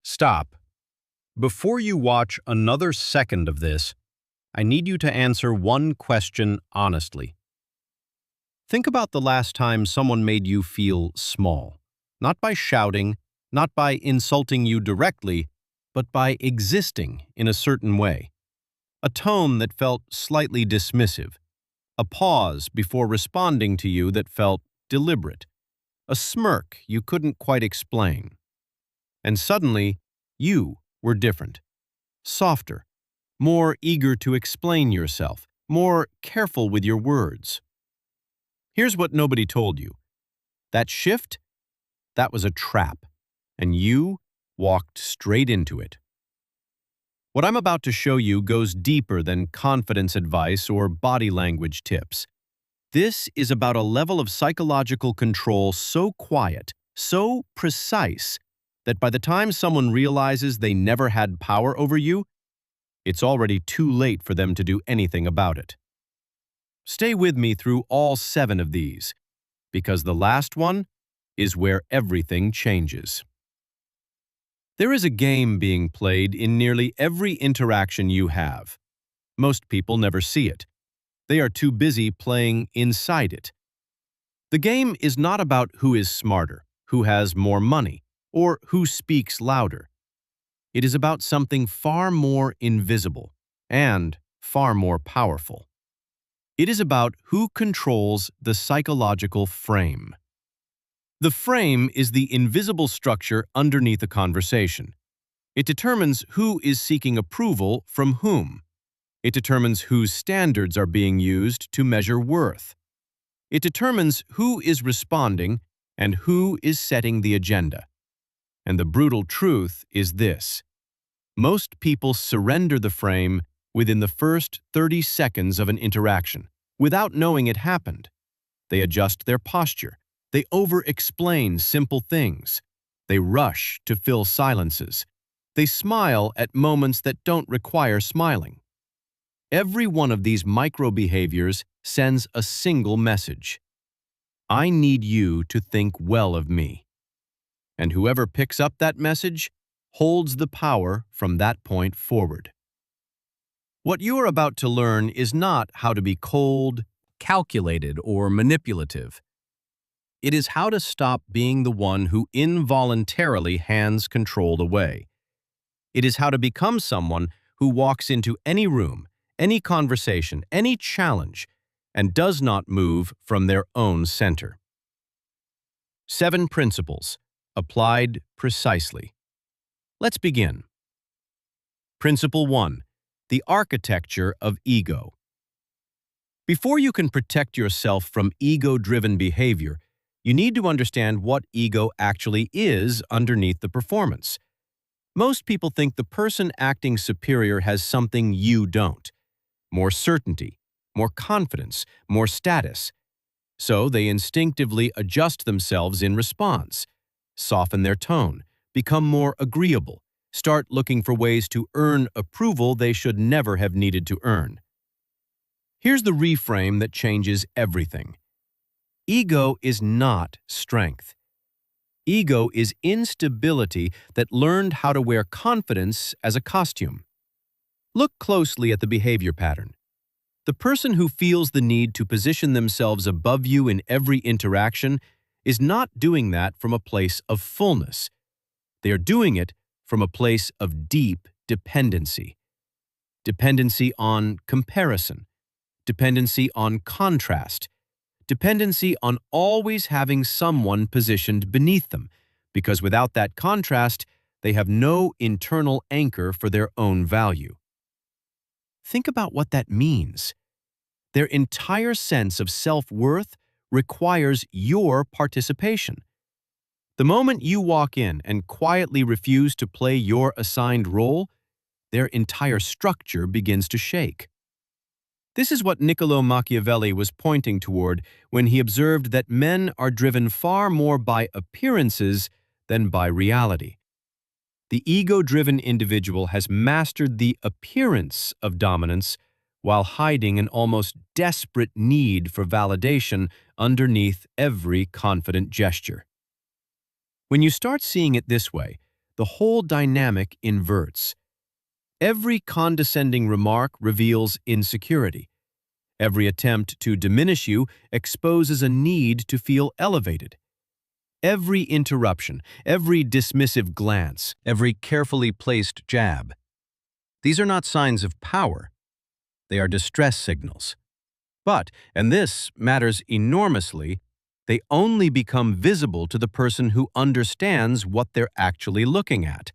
Stop. Before you watch another second of this, I need you to answer one question honestly. Think about the last time someone made you feel small. Not by shouting, not by insulting you directly, but by existing in a certain way. A tone that felt slightly dismissive. A pause before responding to you that felt deliberate. A smirk you couldn't quite explain. And suddenly, you were different. Softer. More eager to explain yourself. More careful with your words. Here's what nobody told you. That shift, that was a trap, and you walked straight into it. What I'm about to show you goes deeper than confidence advice or body language tips. This is about a level of psychological control so quiet, so precise, that by the time someone realizes they never had power over you, it's already too late for them to do anything about it. Stay with me through all 7 of these, because the last one is where everything changes. There is a game being played in nearly every interaction you have. Most people never see it. They are too busy playing inside it. The game is not about who is smarter, who has more money, or who speaks louder. It is about something far more invisible and far more powerful. It is about who controls the psychological frame. The frame is the invisible structure underneath a conversation. It determines who is seeking approval from whom. It determines whose standards are being used to measure worth. It determines who is responding and who is setting the agenda. And the brutal truth is this: most people surrender the frame within the first 30 seconds of an interaction, without knowing it happened. They adjust their posture. They over-explain simple things. They rush to fill silences. They smile at moments that don't require smiling. Every one of these micro-behaviors sends a single message. I need you to think well of me. And whoever picks up that message holds the power from that point forward. What you are about to learn is not how to be cold, calculated, or manipulative. It is how to stop being the one who involuntarily hands control away. It is how to become someone who walks into any room, any conversation, any challenge, and does not move from their own center. 7 principles, applied precisely. Let's begin. Principle 1. The architecture of ego. Before you can protect yourself from ego-driven behavior, you need to understand what ego actually is underneath the performance. Most people think the person acting superior has something you don't. More certainty, more confidence, more status. So they instinctively adjust themselves in response, soften their tone, become more agreeable, start looking for ways to earn approval they should never have needed to earn. Here's the reframe that changes everything. Ego is not strength. Ego is instability that learned how to wear confidence as a costume. Look closely at the behavior pattern. The person who feels the need to position themselves above you in every interaction is not doing that from a place of fullness. They are doing it from a place of deep dependency. Dependency on comparison. Dependency on contrast. Dependency on always having someone positioned beneath them, because without that contrast, they have no internal anchor for their own value. Think about what that means. Their entire sense of self-worth requires your participation. The moment you walk in and quietly refuse to play your assigned role, their entire structure begins to shake. This is what Machiavelli was pointing toward when he observed that men are driven far more by appearances than by reality. The ego-driven individual has mastered the appearance of dominance while hiding an almost desperate need for validation underneath every confident gesture. When you start seeing it this way, the whole dynamic inverts. Every condescending remark reveals insecurity. Every attempt to diminish you exposes a need to feel elevated. Every interruption, every dismissive glance, every carefully placed jab. These are not signs of power. They are distress signals. But, and this matters enormously, they only become visible to the person who understands what they're actually looking at.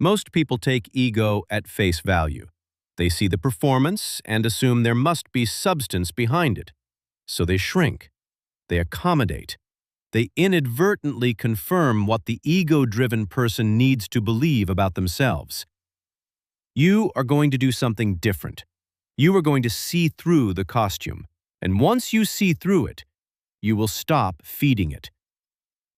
Most people take ego at face value. They see the performance and assume there must be substance behind it. So they shrink. They accommodate. They inadvertently confirm what the ego-driven person needs to believe about themselves. You are going to do something different. You are going to see through the costume. And once you see through it, you will stop feeding it.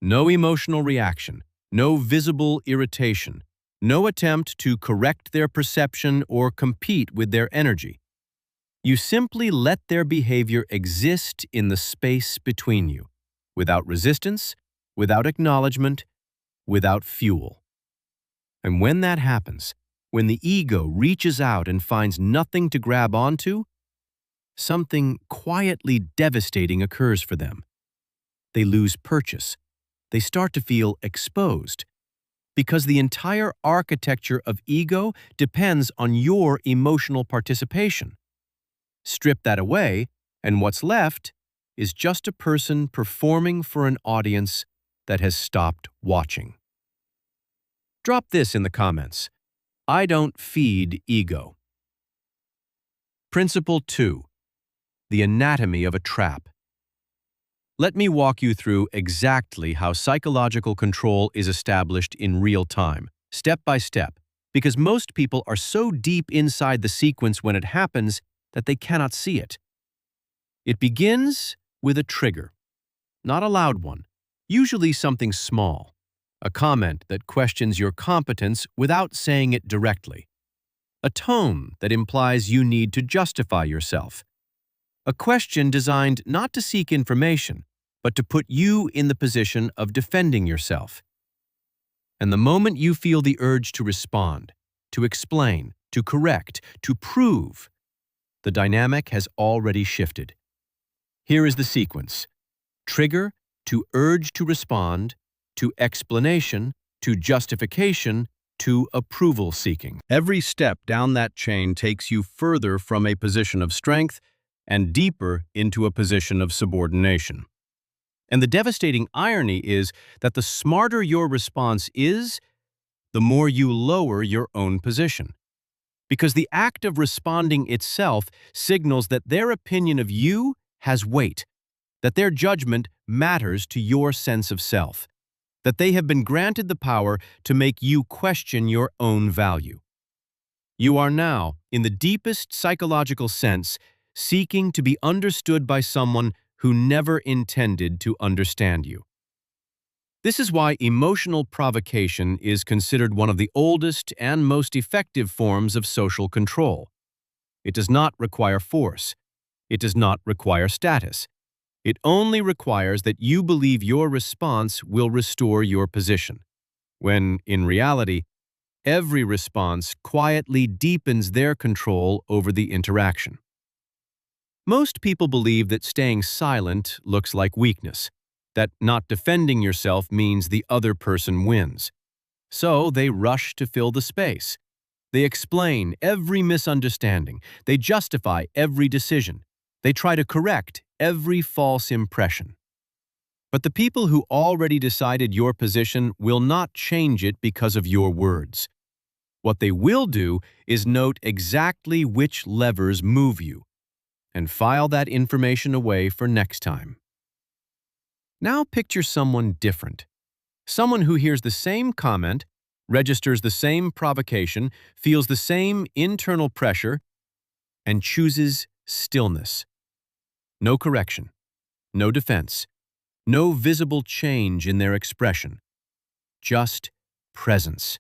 No emotional reaction, no visible irritation, no attempt to correct their perception or compete with their energy. You simply let their behavior exist in the space between you, without resistance, without acknowledgement, without fuel. And when that happens, when the ego reaches out and finds nothing to grab onto, something quietly devastating occurs for them. They lose purchase. They start to feel exposed. Because the entire architecture of ego depends on your emotional participation. Strip that away, and what's left is just a person performing for an audience that has stopped watching. Drop this in the comments. I don't feed ego. Principle 2. The anatomy of a trap. Let me walk you through exactly how psychological control is established in real time, step by step, because most people are so deep inside the sequence when it happens that they cannot see it. It begins with a trigger, not a loud one, usually something small, a comment that questions your competence without saying it directly, a tone that implies you need to justify yourself, a question designed not to seek information, but to put you in the position of defending yourself. And the moment you feel the urge to respond, to explain, to correct, to prove, the dynamic has already shifted. Here is the sequence: trigger to urge to respond, to explanation, to justification, to approval seeking. Every step down that chain takes you further from a position of strength and deeper into a position of subordination. And the devastating irony is that the smarter your response is, the more you lower your own position. Because the act of responding itself signals that their opinion of you has weight, that their judgment matters to your sense of self, that they have been granted the power to make you question your own value. You are now, in the deepest psychological sense, seeking to be understood by someone who never intended to understand you. This is why emotional provocation is considered one of the oldest and most effective forms of social control. It does not require force. It does not require status. It only requires that you believe your response will restore your position, when, in reality, every response quietly deepens their control over the interaction. Most people believe that staying silent looks like weakness, that not defending yourself means the other person wins. So they rush to fill the space. They explain every misunderstanding. They justify every decision. They try to correct every false impression. But the people who already decided your position will not change it because of your words. What they will do is note exactly which levers move you, and file that information away for next time. Now picture someone different. Someone who hears the same comment, registers the same provocation, feels the same internal pressure, and chooses stillness. No correction, no defense, no visible change in their expression, just presence.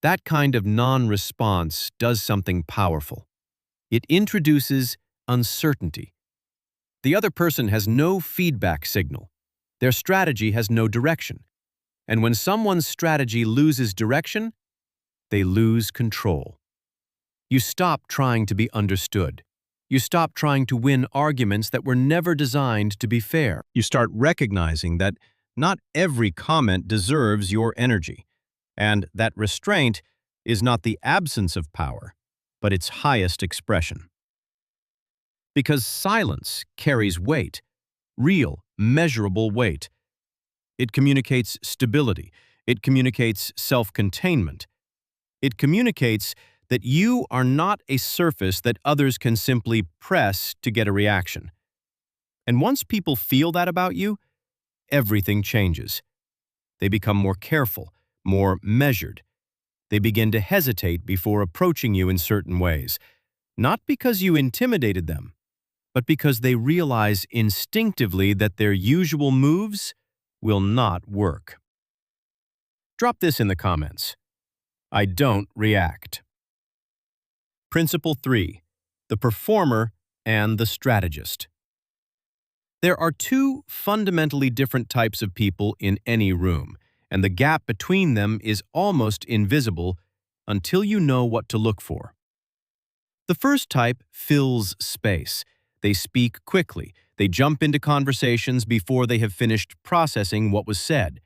That kind of non-response does something powerful. It introduces uncertainty. The other person has no feedback signal. Their strategy has no direction. And when someone's strategy loses direction, they lose control. You stop trying to be understood. You stop trying to win arguments that were never designed to be fair. You start recognizing that not every comment deserves your energy, and that restraint is not the absence of power, but its highest expression. Because silence carries weight, real, measurable weight. It communicates stability. It communicates self-containment. It communicates that you are not a surface that others can simply press to get a reaction. And once people feel that about you, everything changes. They become more careful, more measured. They begin to hesitate before approaching you in certain ways, not because you intimidated them, but because they realize instinctively that their usual moves will not work. Drop this in the comments. I don't react. Principle 3. The performer and the strategist. There are two fundamentally different types of people in any room, and the gap between them is almost invisible until you know what to look for. The first type fills space. They speak quickly. They jump into conversations before they have finished processing what was said.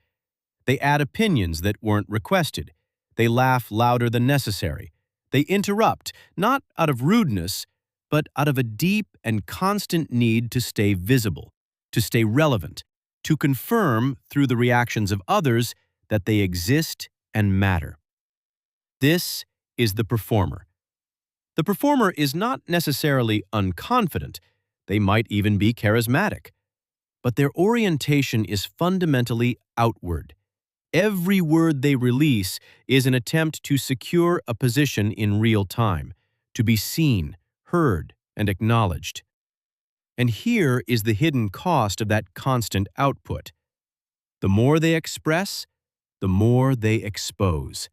They add opinions that weren't requested. They laugh louder than necessary. They interrupt, not out of rudeness, but out of a deep and constant need to stay visible, to stay relevant, to confirm through the reactions of others that they exist and matter. This is the performer. The performer is not necessarily unconfident. They might even be charismatic. But their orientation is fundamentally outward. Every word they release is an attempt to secure a position in real time, to be seen, heard, and acknowledged. And here is the hidden cost of that constant output. The more they express, the more they expose.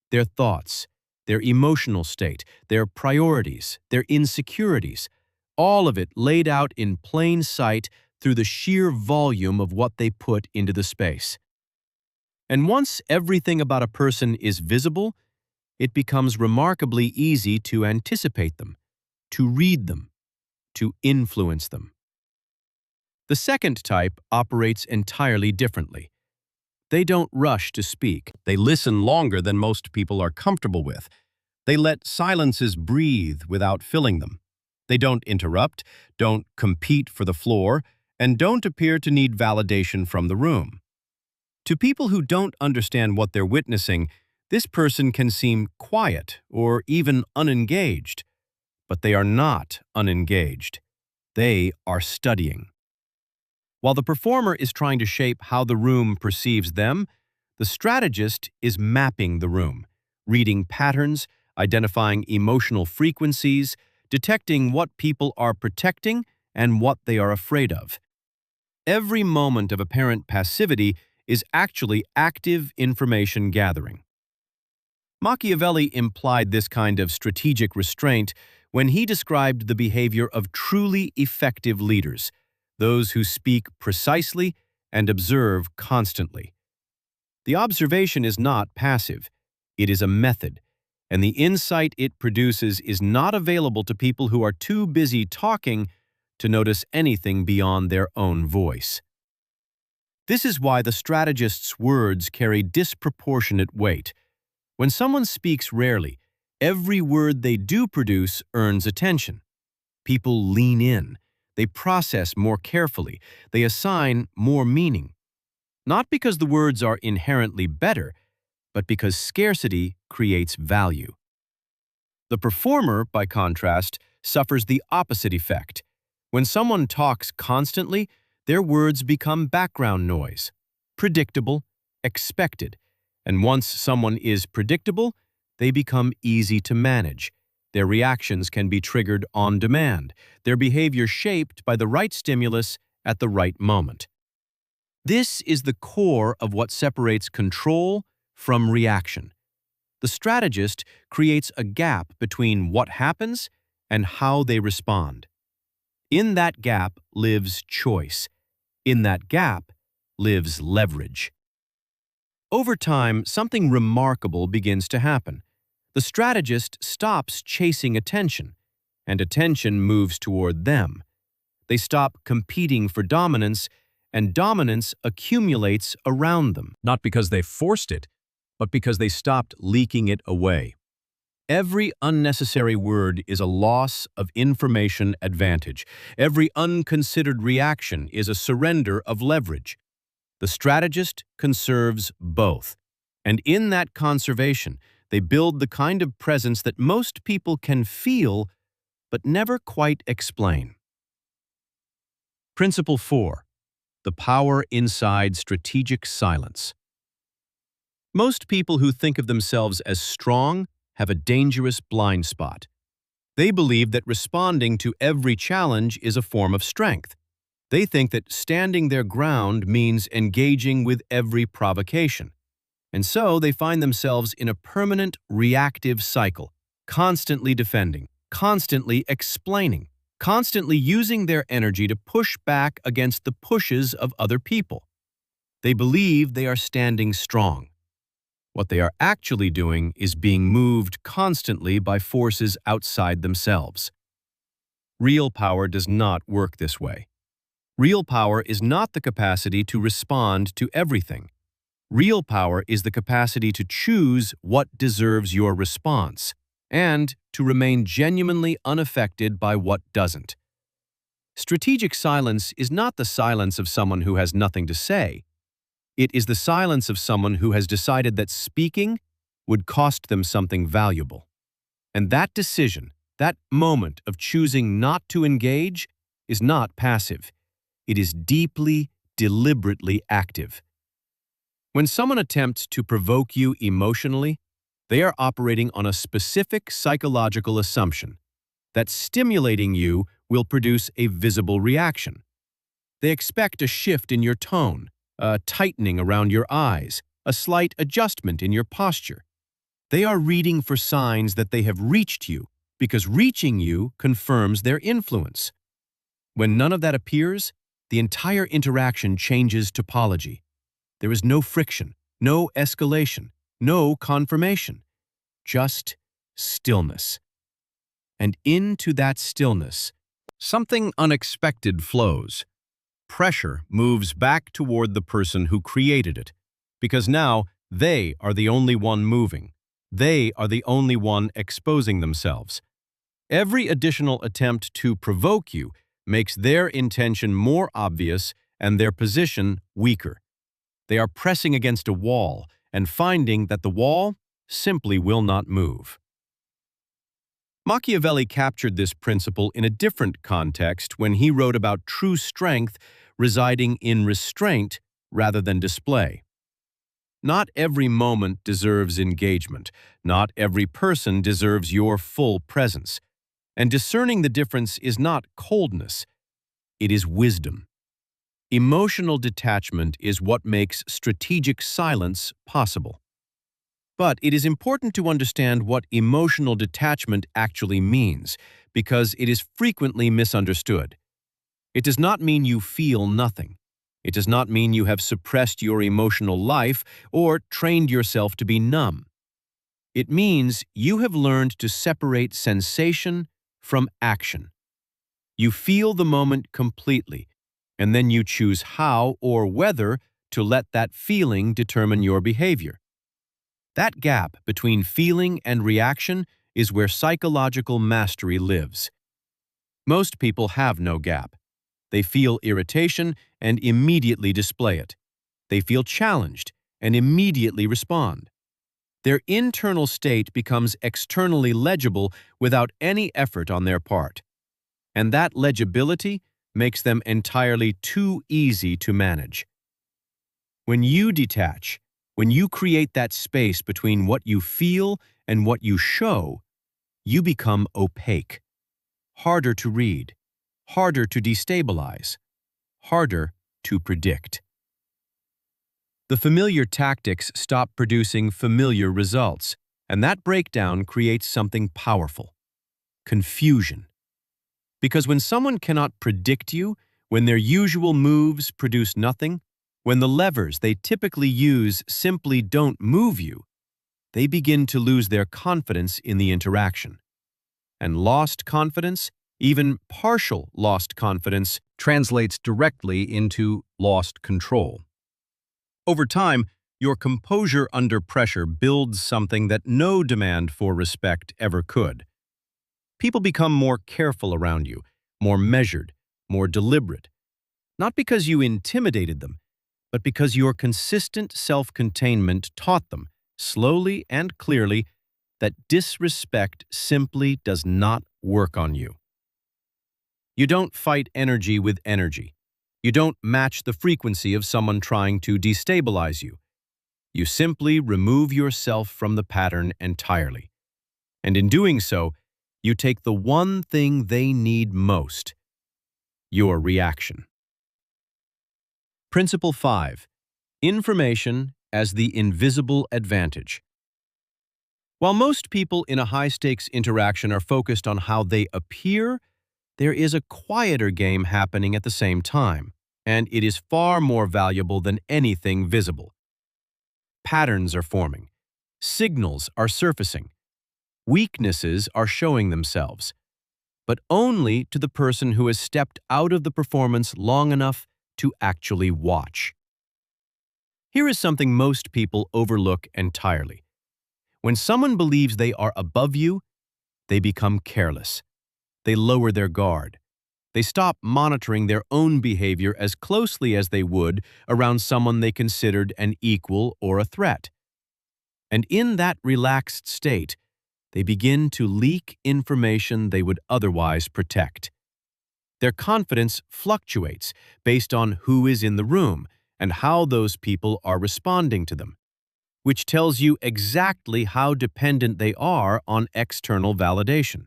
Their thoughts, their emotional state, their priorities, their insecurities, all of it laid out in plain sight through the sheer volume of what they put into the space. And once everything about a person is visible, it becomes remarkably easy to anticipate them, to read them, to influence them. The second type operates entirely differently. They don't rush to speak. They listen longer than most people are comfortable with. They let silences breathe without filling them. They don't interrupt, don't compete for the floor, and don't appear to need validation from the room. To people who don't understand what they're witnessing, this person can seem quiet or even unengaged. But they are not unengaged. They are studying. While the performer is trying to shape how the room perceives them, the strategist is mapping the room, reading patterns, identifying emotional frequencies, detecting what people are protecting and what they are afraid of. Every moment of apparent passivity is actually active information gathering. Machiavelli implied this kind of strategic restraint when he described the behavior of truly effective leaders, those who speak precisely and observe constantly. The observation is not passive. It is a method, and the insight it produces is not available to people who are too busy talking to notice anything beyond their own voice. This is why the strategist's words carry disproportionate weight. When someone speaks rarely, every word they do produce earns attention. People lean in. They process more carefully. They assign more meaning. Not because the words are inherently better, but because scarcity creates value. The performer, by contrast, suffers the opposite effect. When someone talks constantly, their words become background noise, predictable, expected, and once someone is predictable, they become easy to manage. Their reactions can be triggered on demand, their behavior shaped by the right stimulus at the right moment. This is the core of what separates control from reaction. The strategist creates a gap between what happens and how they respond. In that gap lives choice. In that gap lives leverage. Over time, something remarkable begins to happen. The strategist stops chasing attention, and attention moves toward them. They stop competing for dominance, and dominance accumulates around them. Not because they forced it, but because they stopped leaking it away. Every unnecessary word is a loss of information advantage. Every unconsidered reaction is a surrender of leverage. The strategist conserves both. And in that conservation, they build the kind of presence that most people can feel but never quite explain. Principle 4. The power inside strategic silence. Most people who think of themselves as strong have a dangerous blind spot. They believe that responding to every challenge is a form of strength. They think that standing their ground means engaging with every provocation. And so they find themselves in a permanent reactive cycle, constantly defending, constantly explaining, constantly using their energy to push back against the pushes of other people. They believe they are standing strong. What they are actually doing is being moved constantly by forces outside themselves. Real power does not work this way. Real power is not the capacity to respond to everything. Real power is the capacity to choose what deserves your response and to remain genuinely unaffected by what doesn't. Strategic silence is not the silence of someone who has nothing to say. It is the silence of someone who has decided that speaking would cost them something valuable. And that decision, that moment of choosing not to engage, is not passive. It is deeply, deliberately active. When someone attempts to provoke you emotionally, they are operating on a specific psychological assumption that stimulating you will produce a visible reaction. They expect a shift in your tone, a tightening around your eyes, a slight adjustment in your posture. They are reading for signs that they have reached you, because reaching you confirms their influence. When none of that appears, the entire interaction changes topology. There is no friction, no escalation, no confirmation, just stillness. And into that stillness, something unexpected flows. Pressure moves back toward the person who created it, because now they are the only one moving. They are the only one exposing themselves. Every additional attempt to provoke you makes their intention more obvious and their position weaker. They are pressing against a wall and finding that the wall simply will not move. Machiavelli captured this principle in a different context when he wrote about true strength residing in restraint rather than display. Not every moment deserves engagement. Not every person deserves your full presence. And discerning the difference is not coldness, it is wisdom. Emotional detachment is what makes strategic silence possible. But it is important to understand what emotional detachment actually means, because it is frequently misunderstood. It does not mean you feel nothing. It does not mean you have suppressed your emotional life or trained yourself to be numb. It means you have learned to separate sensation from action. You feel the moment completely, and then you choose how or whether to let that feeling determine your behavior. That gap between feeling and reaction is where psychological mastery lives. Most people have no gap. They feel irritation and immediately display it. They feel challenged and immediately respond. Their internal state becomes externally legible without any effort on their part. And that legibility makes them entirely too easy to manage. When you detach, when you create that space between what you feel and what you show, you become opaque, harder to read, harder to destabilize, harder to predict. The familiar tactics stop producing familiar results, and that breakdown creates something powerful: confusion. Because when someone cannot predict you, when their usual moves produce nothing, When the levers they typically use simply don't move you, they begin to lose their confidence in the interaction. And lost confidence, even partial lost confidence, translates directly into lost control. Over time, your composure under pressure builds something that no demand for respect ever could. People become more careful around you, more measured, more deliberate. Not because you intimidated them, but because your consistent self-containment taught them, slowly and clearly, that disrespect simply does not work on you. You don't fight energy with energy. You don't match the frequency of someone trying to destabilize you. You simply remove yourself from the pattern entirely. And in doing so, you take the one thing they need most: your reaction. Principle 5. Information as the invisible advantage. While most people in a high-stakes interaction are focused on how they appear, there is a quieter game happening at the same time, and it is far more valuable than anything visible. Patterns are forming. Signals are surfacing. Weaknesses are showing themselves, but only to the person who has stepped out of the performance long enough to actually watch. Here is something most people overlook entirely. When someone believes they are above you, they become careless. They lower their guard. They stop monitoring their own behavior as closely as they would around someone they considered an equal or a threat. And in that relaxed state, they begin to leak information they would otherwise protect. Their confidence fluctuates based on who is in the room and how those people are responding to them, which tells you exactly how dependent they are on external validation.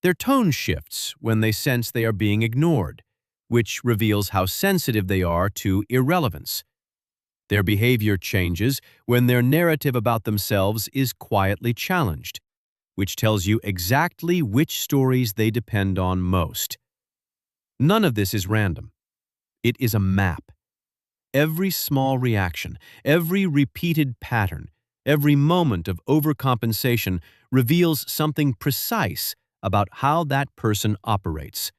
Their tone shifts when they sense they are being ignored, which reveals how sensitive they are to irrelevance. Their behavior changes when their narrative about themselves is quietly challenged, which tells you exactly which stories they depend on most. None of this is random. It is a map. Every small reaction, every repeated pattern, every moment of overcompensation reveals something precise about how that person operates.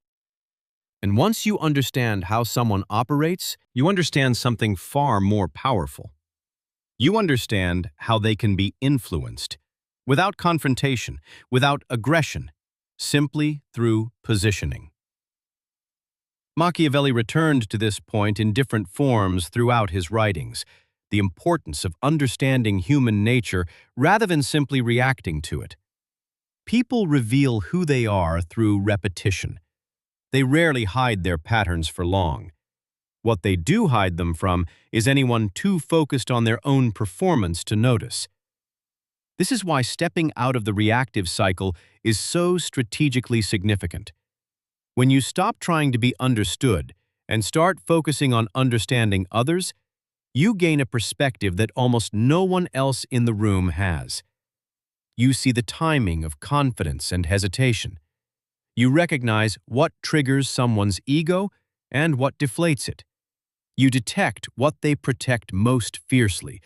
And once you understand how someone operates, you understand something far more powerful. You understand how they can be influenced, without confrontation, without aggression, simply through positioning. Machiavelli returned to this point in different forms throughout his writings, the importance of understanding human nature rather than simply reacting to it. People reveal who they are through repetition. They rarely hide their patterns for long. What they do hide them from is anyone too focused on their own performance to notice. This is why stepping out of the reactive cycle is so strategically significant. When you stop trying to be understood and start focusing on understanding others, you gain a perspective that almost no one else in the room has. You see the timing of confidence and hesitation. You recognize what triggers someone's ego and what deflates it. You detect what they protect most fiercely,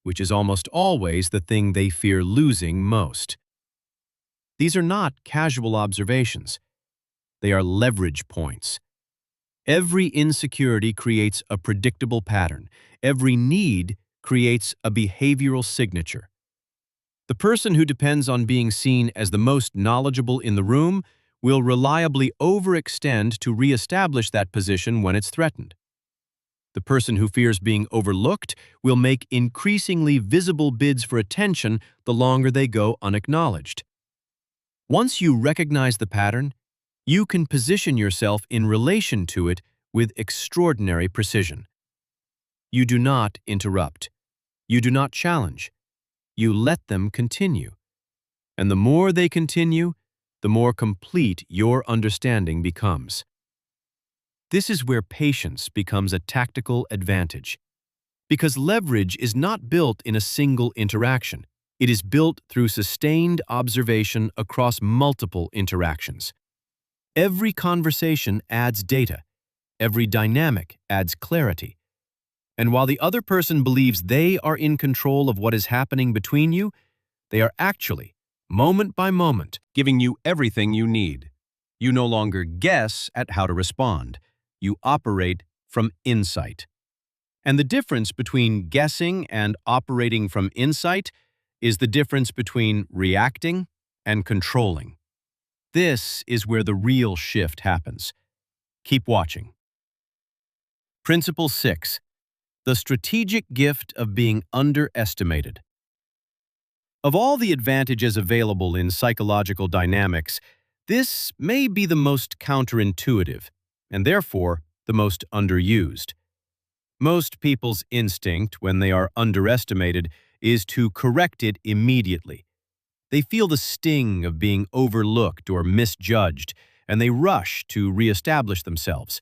which is almost always the thing they fear losing most. These are not casual observations. They are leverage points. Every insecurity creates a predictable pattern. Every need creates a behavioral signature. The person who depends on being seen as the most knowledgeable in the room will reliably overextend to reestablish that position when it's threatened. The person who fears being overlooked will make increasingly visible bids for attention the longer they go unacknowledged. Once you recognize the pattern, you can position yourself in relation to it with extraordinary precision. You do not interrupt. You do not challenge. You let them continue. And the more they continue, the more complete your understanding becomes. This is where patience becomes a tactical advantage. Because leverage is not built in a single interaction. It is built through sustained observation across multiple interactions. Every conversation adds data. Every dynamic adds clarity. And while the other person believes they are in control of what is happening between you, they are actually, moment by moment, giving you everything you need. You no longer guess at how to respond. You operate from insight. And the difference between guessing and operating from insight is the difference between reacting and controlling. This is where the real shift happens. Keep watching. Principle 6. The strategic gift of being underestimated. Of all the advantages available in psychological dynamics, this may be the most counterintuitive, and therefore the most underused. Most people's instinct when they are underestimated is to correct it immediately. They feel the sting of being overlooked or misjudged, and they rush to reestablish themselves.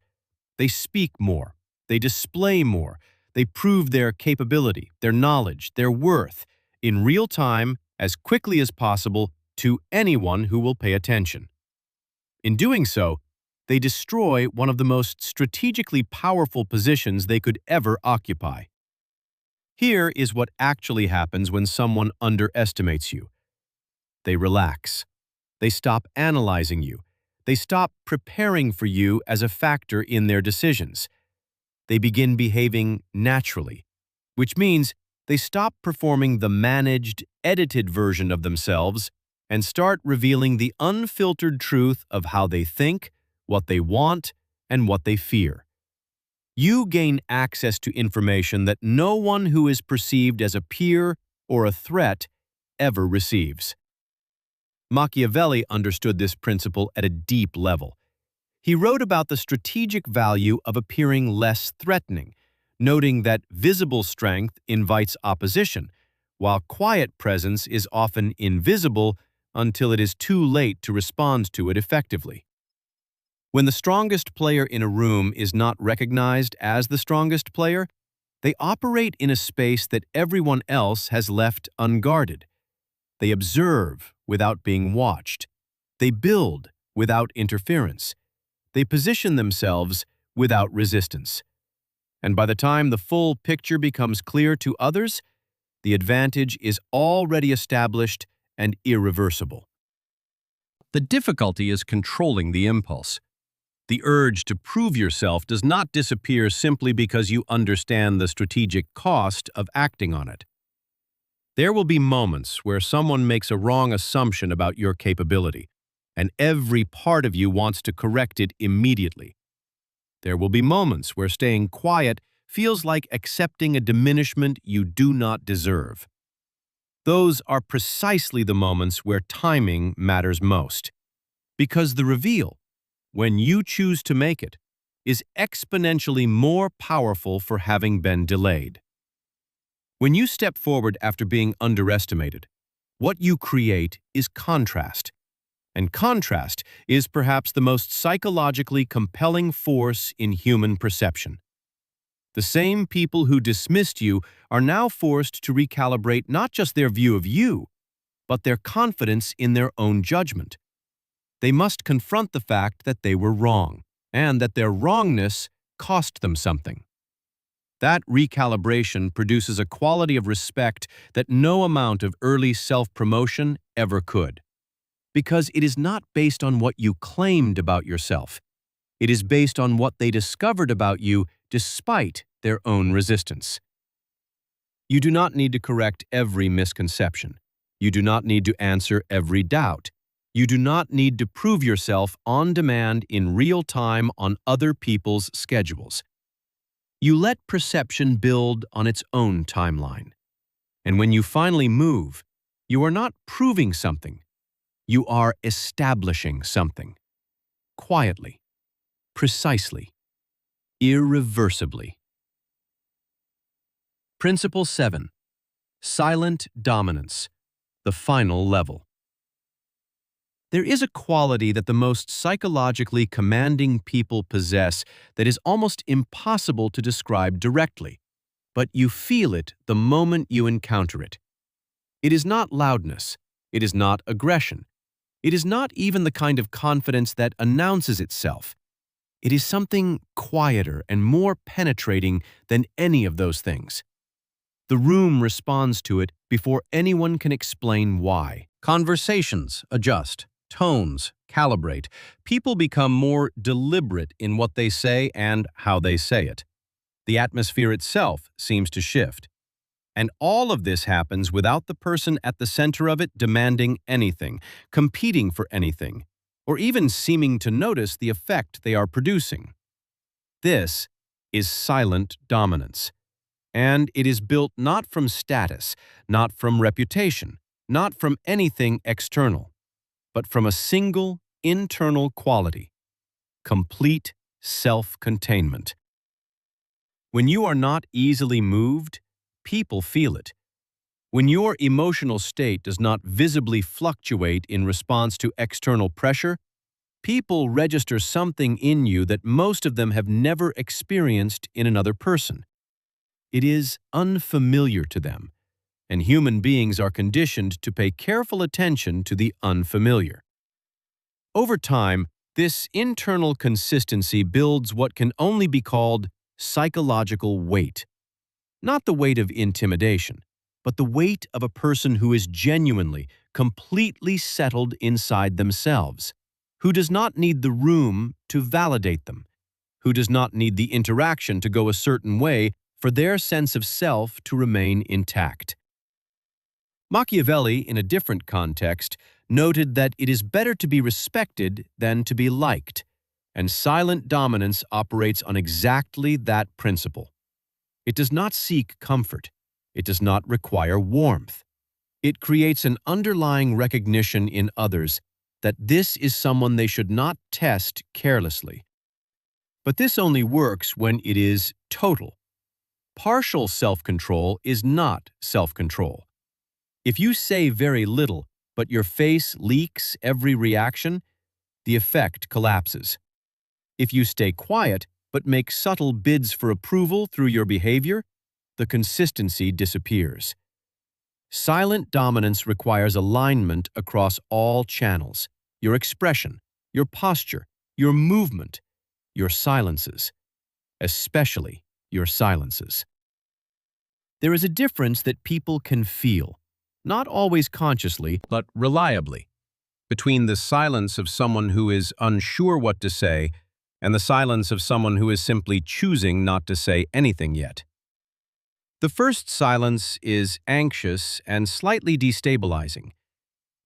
They speak more, they display more, they prove their capability, their knowledge, their worth, in real time, as quickly as possible, to anyone who will pay attention. In doing so, they destroy one of the most strategically powerful positions they could ever occupy. Here is what actually happens when someone underestimates you. They relax. They stop analyzing you. They stop preparing for you as a factor in their decisions. They begin behaving naturally, which means they stop performing the managed, edited version of themselves and start revealing the unfiltered truth of how they think, what they want, and what they fear. You gain access to information that no one who is perceived as a peer or a threat ever receives. Machiavelli understood this principle at a deep level. He wrote about the strategic value of appearing less threatening, noting that visible strength invites opposition, while quiet presence is often invisible until it is too late to respond to it effectively. When the strongest player in a room is not recognized as the strongest player, they operate in a space that everyone else has left unguarded. They observe without being watched. They build without interference. They position themselves without resistance. And by the time the full picture becomes clear to others, the advantage is already established and irreversible. The difficulty is controlling the impulse. The urge to prove yourself does not disappear simply because you understand the strategic cost of acting on it. There will be moments where someone makes a wrong assumption about your capability, and every part of you wants to correct it immediately. There will be moments where staying quiet feels like accepting a diminishment you do not deserve. Those are precisely the moments where timing matters most, because the reveal, when you choose to make it, is exponentially more powerful for having been delayed. When you step forward after being underestimated, what you create is contrast. And contrast is perhaps the most psychologically compelling force in human perception. The same people who dismissed you are now forced to recalibrate not just their view of you, but their confidence in their own judgment. They must confront the fact that they were wrong, and that their wrongness cost them something. That recalibration produces a quality of respect that no amount of early self-promotion ever could. Because it is not based on what you claimed about yourself. It is based on what they discovered about you despite their own resistance. You do not need to correct every misconception. You do not need to answer every doubt. You do not need to prove yourself on demand in real time on other people's schedules. You let perception build on its own timeline. And when you finally move, you are not proving something. You are establishing something. Quietly, precisely, irreversibly. Principle 7. Silent dominance, the final level. There is a quality that the most psychologically commanding people possess that is almost impossible to describe directly, but you feel it the moment you encounter it. It is not loudness. It is not aggression. It is not even the kind of confidence that announces itself. It is something quieter and more penetrating than any of those things. The room responds to it before anyone can explain why. Conversations adjust, tones calibrate. People become more deliberate in what they say and how they say it. The atmosphere itself seems to shift. And all of this happens without the person at the center of it demanding anything, competing for anything, or even seeming to notice the effect they are producing. This is silent dominance. And it is built not from status, not from reputation, not from anything external, but from a single internal quality: complete self-containment. When you are not easily moved, people feel it. When your emotional state does not visibly fluctuate in response to external pressure, people register something in you that most of them have never experienced in another person. It is unfamiliar to them, and human beings are conditioned to pay careful attention to the unfamiliar. Over time, this internal consistency builds what can only be called psychological weight. Not the weight of intimidation, but the weight of a person who is genuinely, completely settled inside themselves, who does not need the room to validate them, who does not need the interaction to go a certain way for their sense of self to remain intact. Machiavelli, in a different context, noted that it is better to be respected than to be liked, and silent dominance operates on exactly that principle. It does not seek comfort. It does not require warmth. It creates an underlying recognition in others that this is someone they should not test carelessly. But this only works when it is total. Partial self-control is not self-control. If you say very little, but your face leaks every reaction, the effect collapses. If you stay quiet, but make subtle bids for approval through your behavior, the consistency disappears. Silent dominance requires alignment across all channels: your expression, your posture, your movement, your silences, especially your silences. There is a difference that people can feel, not always consciously, but reliably, between the silence of someone who is unsure what to say and the silence of someone who is simply choosing not to say anything yet. The first silence is anxious and slightly destabilizing.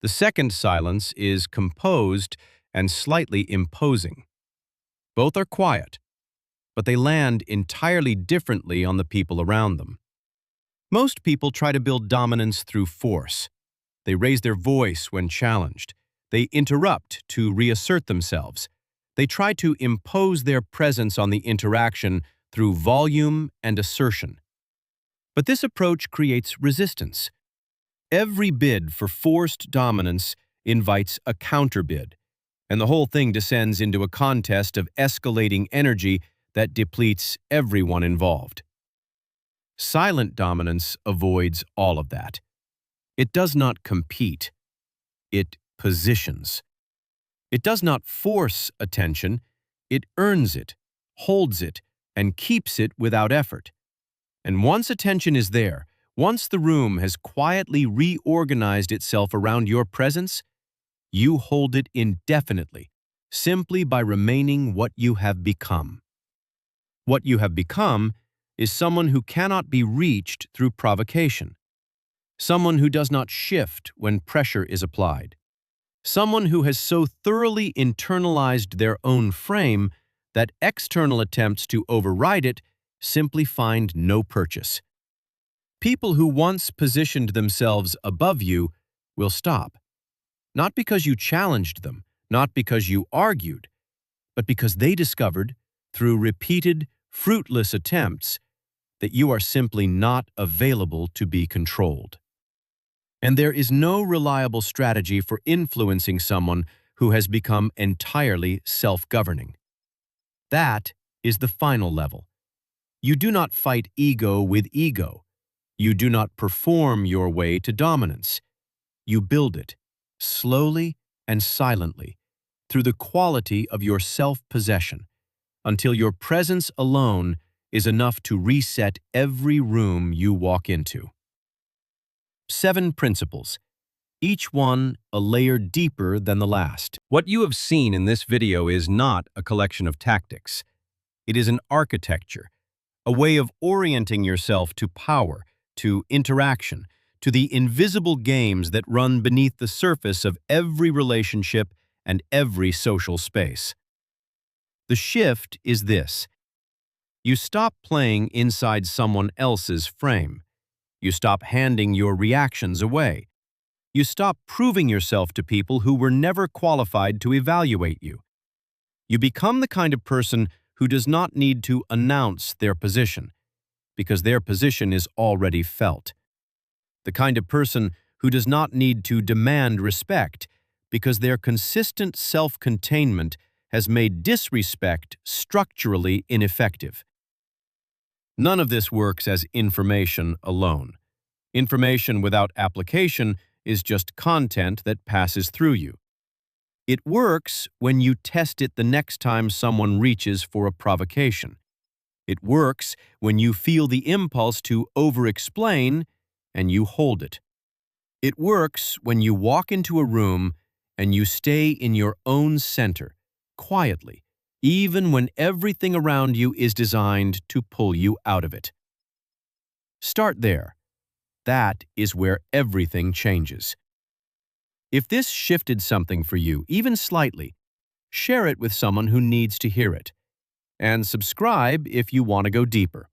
The second silence is composed and slightly imposing. Both are quiet, but they land entirely differently on the people around them. Most people try to build dominance through force. They raise their voice when challenged. They interrupt to reassert themselves. They try to impose their presence on the interaction through volume and assertion. But this approach creates resistance. Every bid for forced dominance invites a counterbid, and the whole thing descends into a contest of escalating energy that depletes everyone involved. Silent dominance avoids all of that. It does not compete. It positions. It does not force attention. It earns it, holds it, and keeps it without effort. And once attention is there, once the room has quietly reorganized itself around your presence, you hold it indefinitely, simply by remaining what you have become. What you have become is someone who cannot be reached through provocation, someone who does not shift when pressure is applied, someone who has so thoroughly internalized their own frame that external attempts to override it simply find no purchase. People who once positioned themselves above you will stop, not because you challenged them, not because you argued, but because they discovered, through repeated, fruitless attempts, that you are simply not available to be controlled. And there is no reliable strategy for influencing someone who has become entirely self-governing. That is the final level. You do not fight ego with ego. You do not perform your way to dominance. You build it, slowly and silently, through the quality of your self-possession, until your presence alone is enough to reset every room you walk into. 7 principles, each one a layer deeper than the last. What you have seen in this video is not a collection of tactics. It is an architecture, a way of orienting yourself to power, to interaction, to the invisible games that run beneath the surface of every relationship and every social space. The shift is this. You stop playing inside someone else's frame. You stop handing your reactions away. You stop proving yourself to people who were never qualified to evaluate you. You become the kind of person who does not need to announce their position, because their position is already felt. The kind of person who does not need to demand respect, because their consistent self-containment has made disrespect structurally ineffective. None of this works as information alone. Information without application is just content that passes through you. It works when you test it the next time someone reaches for a provocation. It works when you feel the impulse to over-explain and you hold it. It works when you walk into a room and you stay in your own center, quietly, even when everything around you is designed to pull you out of it. Start there. That is where everything changes. If this shifted something for you, even slightly, share it with someone who needs to hear it. And subscribe if you want to go deeper.